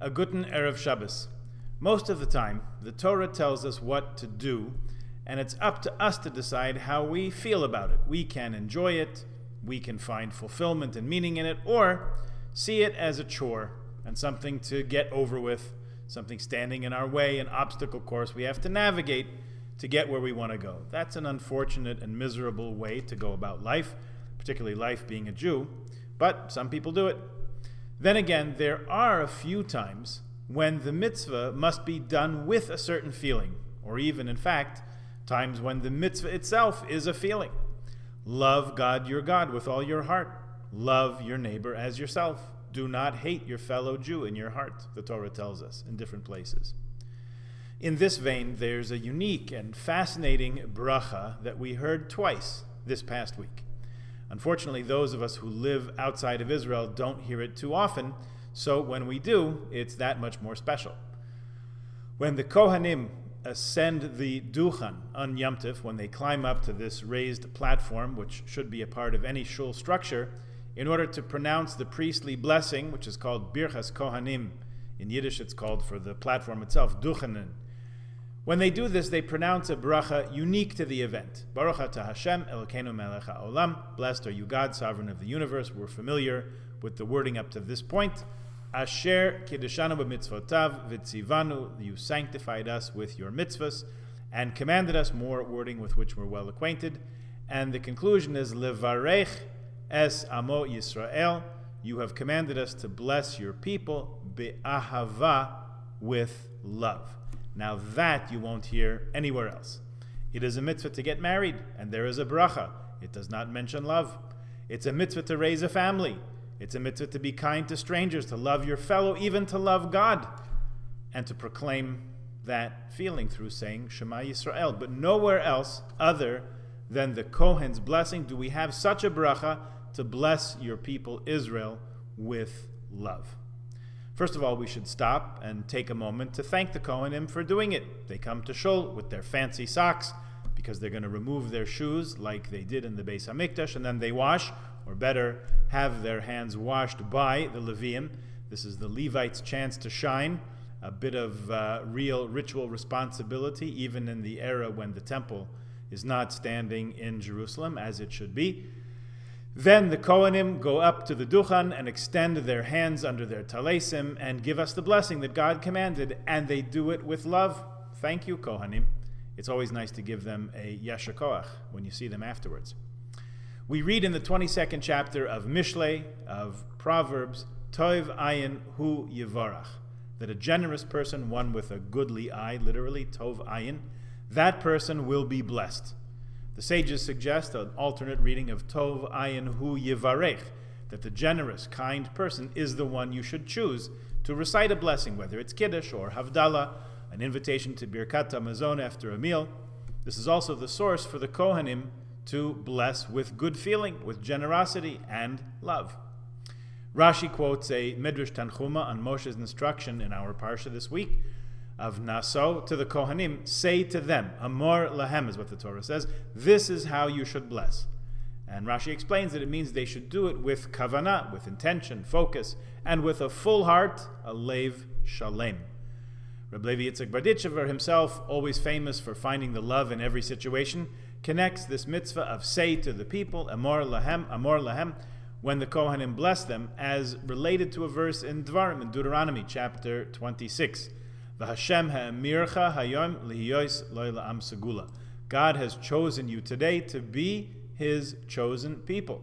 A guten Erev Shabbos. Most of the time, the Torah tells us what to do, and it's up to us to decide how we feel about it. We can enjoy it, we can find fulfillment and meaning in it, or see it as a chore and something to get over with, something standing in our way, an obstacle course we have to navigate to get where we want to go. That's an unfortunate and miserable way to go about life, particularly life being a Jew, but some people do it. Then again, there are a few times when the mitzvah must be done with a certain feeling, or even, in fact, times when the mitzvah itself is a feeling. Love God your God with all your heart. Love your neighbor as yourself. Do not hate your fellow Jew in your heart, the Torah tells us in different places. In this vein, there's a unique and fascinating bracha that we heard twice this past week. Unfortunately, those of us who live outside of Israel don't hear it too often, so when we do, it's that much more special. When the Kohanim ascend the Duchan on Yom Tov, when they climb up to this raised platform, which should be a part of any shul structure, in order to pronounce the priestly blessing, which is called Birchas Kohanim. In Yiddish, it's called, for the platform itself, Duchanen. When they do this, they pronounce a bracha unique to the event. Baruch atah Hashem, Elokeinu melech haolam. Blessed are you, God, sovereign of the universe. We're familiar with the wording up to this point. Asher kiddeshanu b'mitzvotav v'tzivanu. You sanctified us with your mitzvahs and commanded us, more wording with which we're well acquainted. And the conclusion is levarech es amo Yisrael. You have commanded us to bless your people be'ahava, with love. Now that you won't hear anywhere else. It is a mitzvah to get married, and there is a bracha. It does not mention love. It's a mitzvah to raise a family. It's a mitzvah to be kind to strangers, to love your fellow, even to love God, and to proclaim that feeling through saying Shema Yisrael. But nowhere else other than the Kohen's blessing do we have such a bracha to bless your people Israel with love. First of all, we should stop and take a moment to thank the Kohanim for doing it. They come to shul with their fancy socks because they're going to remove their shoes like they did in the Beis HaMikdash, and then they wash, or better, have their hands washed by the Leviim. This is the Levites' chance to shine, a bit of real ritual responsibility, even in the era when the temple is not standing in Jerusalem as it should be. Then the Kohanim go up to the Duchan and extend their hands under their talesim and give us the blessing that God commanded, and they do it with love. Thank you, Kohanim. It's always nice to give them a yasher koach when you see them afterwards. We read in the 22nd chapter of Mishlei, of Proverbs, Tov ayin hu yivarach, that a generous person, one with a goodly eye, literally, Tov ayin, that person will be blessed. The sages suggest an alternate reading of Tov ayin hu yivarech, that the generous, kind person is the one you should choose to recite a blessing, whether it's Kiddush or Havdalah, an invitation to Birkat HaMazon after a meal. This is also the source for the Kohanim to bless with good feeling, with generosity and love. Rashi quotes a Midrash Tanchuma on Moshe's instruction in our parsha this week of Naso to the Kohanim, say to them, Amor lahem is what the Torah says, this is how you should bless. And Rashi explains that it means they should do it with kavanah, with intention, focus, and with a full heart, a leiv shalem. Reb Levi Yitzchak Berditchever himself, always famous for finding the love in every situation, connects this mitzvah of say to the people, Amor lahem, when the Kohanim bless them, as related to a verse in Dvarim, in Deuteronomy chapter 26. V'Hashem ha'emircha hayom lihiyos lo la'am segula. God has chosen you today to be His chosen people.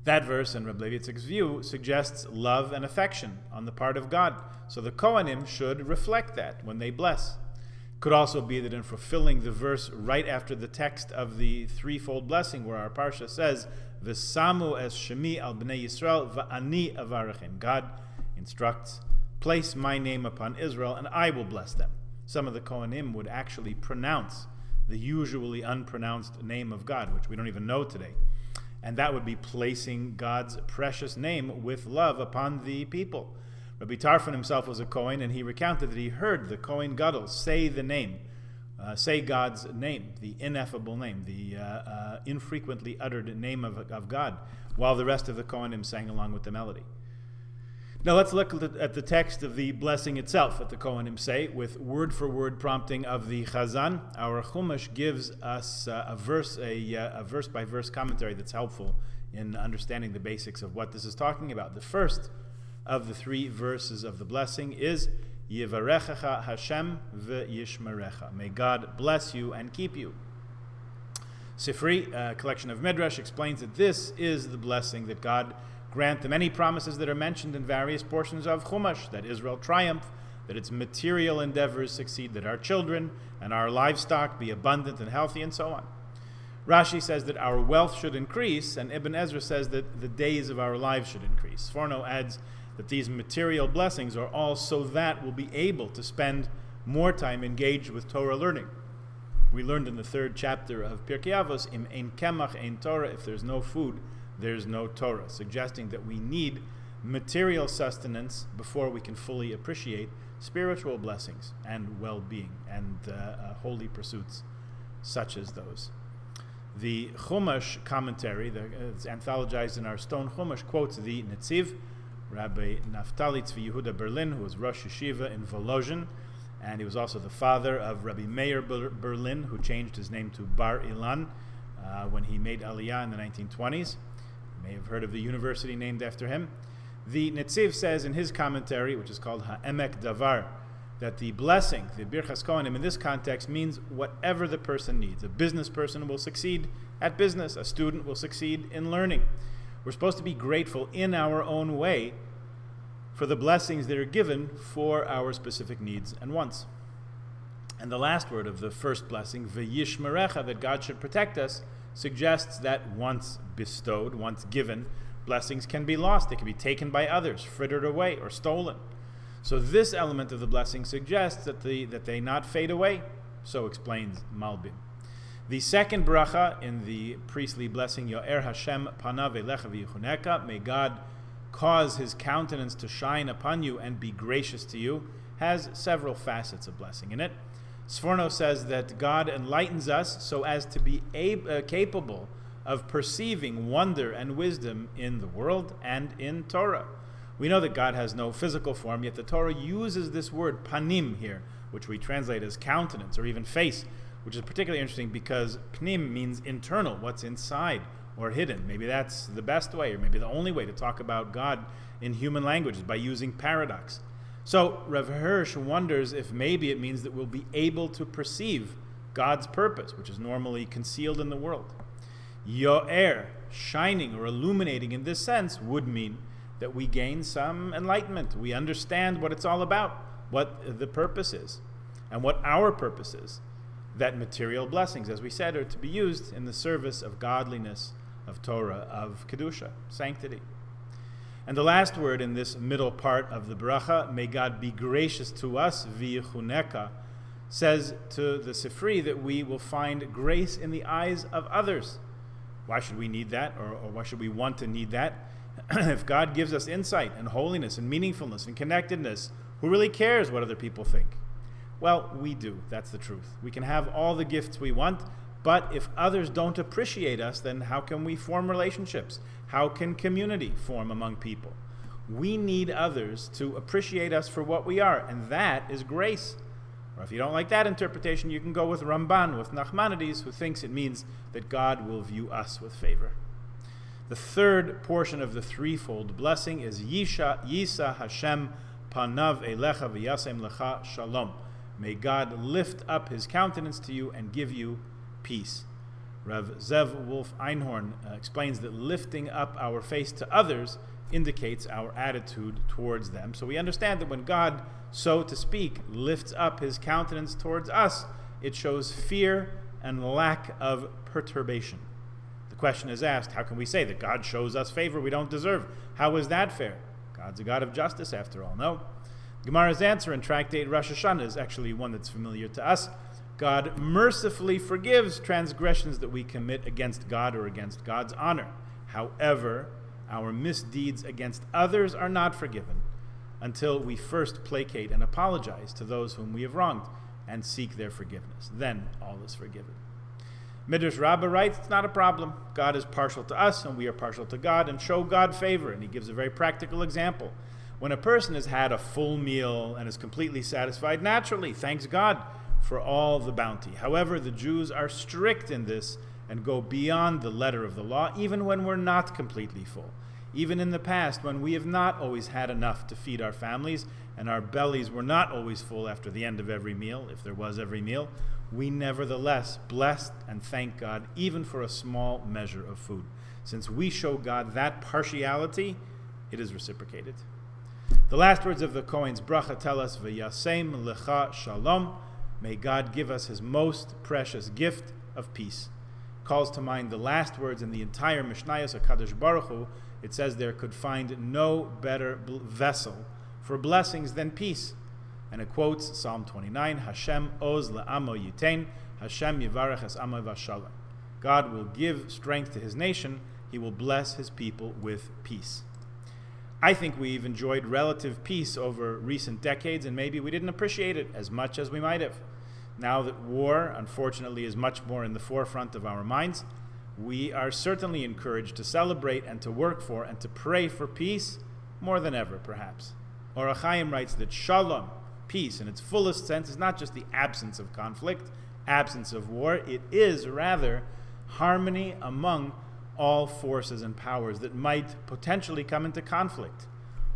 That verse, in Reb Levi Yitzchak's view, suggests love and affection on the part of God. So the Kohanim should reflect that when they bless. Could also be that in fulfilling the verse right after the text of the threefold blessing, where our parsha says, V'samu es shemi al bnei Yisrael va'ani avarachem. God instructs, place my name upon Israel, and I will bless them. Some of the Kohanim would actually pronounce the usually unpronounced name of God, which we don't even know today. And that would be placing God's precious name with love upon the people. Rabbi Tarfon himself was a Kohen, and he recounted that he heard the Kohen Gadol say the name, say God's name, the ineffable name, the infrequently uttered name of God, while the rest of the Kohanim sang along with the melody. Now let's look at the text of the blessing itself, what the Kohanim say, with word-for-word prompting of the Chazan. Our Chumash gives us a verse-by-verse commentary that's helpful in understanding the basics of what this is talking about. The first of the 3 verses of the blessing is Yivarechecha Hashem v'yishmerecha. May God bless you and keep you. Sifri, a collection of Midrash, explains that this is the blessing that God grant the many promises that are mentioned in various portions of Chumash, that Israel triumph, that its material endeavors succeed, that our children and our livestock be abundant and healthy, and so on. Rashi says that our wealth should increase, and Ibn Ezra says that the days of our lives should increase. Sforno adds that these material blessings are all so that we'll be able to spend more time engaged with Torah learning. We learned in the 3rd chapter of Pirkei Avos, Im ein kemach ein Torah, if there's no food, there's no Torah, suggesting that we need material sustenance before we can fully appreciate spiritual blessings and well-being and holy pursuits such as those. The Chumash commentary, it's anthologized in our Stone Chumash, quotes the Netziv, Rabbi Naftali Tzvi Yehuda Berlin, who was Rosh Yeshiva in Volozhin, and he was also the father of Rabbi Meir Berlin, who changed his name to Bar Ilan when he made Aliyah in the 1920s. You may have heard of the university named after him. The Netziv says in his commentary, which is called Ha'emek Davar, that the blessing, the Birchas Kohanim in this context, means whatever the person needs. A business person will succeed at business. A student will succeed in learning. We're supposed to be grateful in our own way for the blessings that are given for our specific needs and wants. And the last word of the first blessing, V'yishmerecha, that God should protect us, suggests that once bestowed, once given, blessings can be lost. They can be taken by others, frittered away, or stolen. So this element of the blessing suggests that they not fade away. So explains Malbim. The second bracha in the priestly blessing, Yo'er Hashem panav elecha v'yichuneka, may God cause his countenance to shine upon you and be gracious to you, has several facets of blessing in it. Sforno says that God enlightens us so as to be capable of perceiving wonder and wisdom in the world and in Torah. We know that God has no physical form, yet the Torah uses this word panim here, which we translate as countenance or even face, which is particularly interesting because pnim means internal, what's inside or hidden. Maybe that's the best way, or maybe the only way to talk about God in human language is by using paradox. So Rav Hirsch wonders if maybe it means that we'll be able to perceive God's purpose, which is normally concealed in the world. Yo'er, shining or illuminating in this sense, would mean that we gain some enlightenment. We understand what it's all about, what the purpose is, and what our purpose is. That material blessings, as we said, are to be used in the service of godliness, of Torah, of Kedusha, sanctity. And the last word in this middle part of the bracha, may God be gracious to us, v'yichuneka, says to the Sifri that we will find grace in the eyes of others. Why should we need that, or why should we want to need that? If God gives us insight and holiness and meaningfulness and connectedness, who really cares what other people think? Well, we do. That's the truth. We can have all the gifts we want, but if others don't appreciate us, then how can we form relationships? How can community form among people? We need others to appreciate us for what we are, and that is grace. Or if you don't like that interpretation, you can go with Ramban, with Nachmanides, who thinks it means that God will view us with favor. The third portion of the threefold blessing is Yisa Hashem panav elecha v'yasem lecha shalom. May God lift up his countenance to you and give you peace. Rav Zev Wolf Einhorn explains that lifting up our face to others indicates our attitude towards them. So we understand that when God, so to speak, lifts up his countenance towards us, it shows fear and lack of perturbation. The question is asked, how can we say that God shows us favor we don't deserve? How is that fair? God's a God of justice after all. No. Gemara's answer in Tractate Rosh Hashanah is actually one that's familiar to us. God mercifully forgives transgressions that we commit against God or against God's honor. However, our misdeeds against others are not forgiven until we first placate and apologize to those whom we have wronged and seek their forgiveness. Then all is forgiven. Midrash Rabbah writes, it's not a problem. God is partial to us and we are partial to God, and show God favor. And he gives a very practical example. When a person has had a full meal and is completely satisfied, naturally, thanks God for all the bounty. However, the Jews are strict in this and go beyond the letter of the law, even when we're not completely full. Even in the past, when we have not always had enough to feed our families and our bellies were not always full after the end of every meal, if there was every meal, we nevertheless blessed and thank God even for a small measure of food. Since we show God that partiality, it is reciprocated. The last words of the Kohen's bracha tell us, V'yasem lecha shalom, may God give us his most precious gift of peace. Calls to mind the last words in the entire Mishnayos HaKadosh Baruch Hu. It says there could find no better vessel for blessings than peace. And it quotes Psalm 29, Hashem oz le'amo yitain, Hashem yivarech es amo v'shalom. God will give strength to his nation, he will bless his people with peace. I think we've enjoyed relative peace over recent decades, and maybe we didn't appreciate it as much as we might have. Now that war, unfortunately, is much more in the forefront of our minds, we are certainly encouraged to celebrate and to work for and to pray for peace more than ever, perhaps. Or Chaim writes that shalom, peace, in its fullest sense, is not just the absence of conflict, absence of war. It is, rather, harmony among all forces and powers that might potentially come into conflict.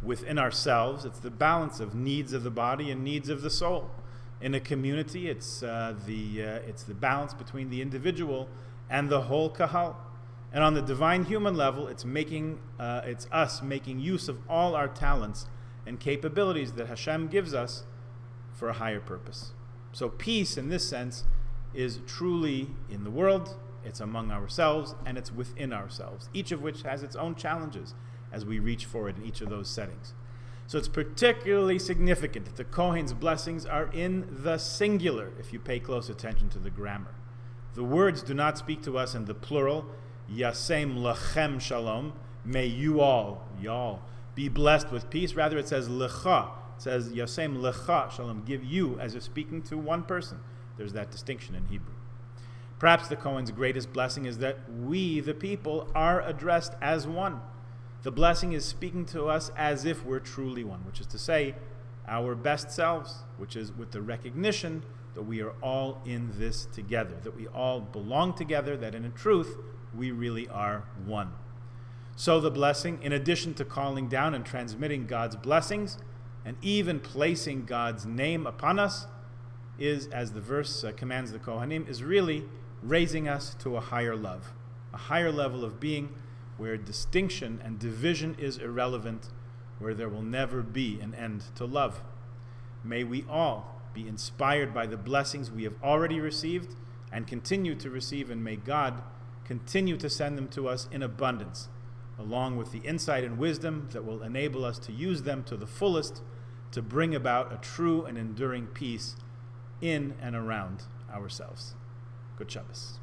Within ourselves, it's the balance of needs of the body and needs of the soul. In a community, it's the balance between the individual and the whole kahal. And on the divine human level, it's us making use of all our talents and capabilities that Hashem gives us for a higher purpose. So peace, in this sense, is truly in the world, it's among ourselves, and it's within ourselves, each of which has its own challenges as we reach for it in each of those settings. So it's particularly significant that the Kohen's blessings are in the singular, if you pay close attention to the grammar. The words do not speak to us in the plural, Yasem lachem shalom, may you all, y'all, be blessed with peace. Rather it says lecha, it says Yasem lecha shalom, give you, as if speaking to one person. There's that distinction in Hebrew. Perhaps the Kohen's greatest blessing is that we, the people, are addressed as one. The blessing is speaking to us as if we're truly one, which is to say, our best selves, which is with the recognition that we are all in this together, that we all belong together, that in truth, we really are one. So the blessing, in addition to calling down and transmitting God's blessings, and even placing God's name upon us, is, as the verse commands the Kohanim, is really raising us to a higher love, a higher level of being where distinction and division is irrelevant, where there will never be an end to love. May we all be inspired by the blessings we have already received and continue to receive, and may God continue to send them to us in abundance, along with the insight and wisdom that will enable us to use them to the fullest to bring about a true and enduring peace in and around ourselves. Good Shabbos.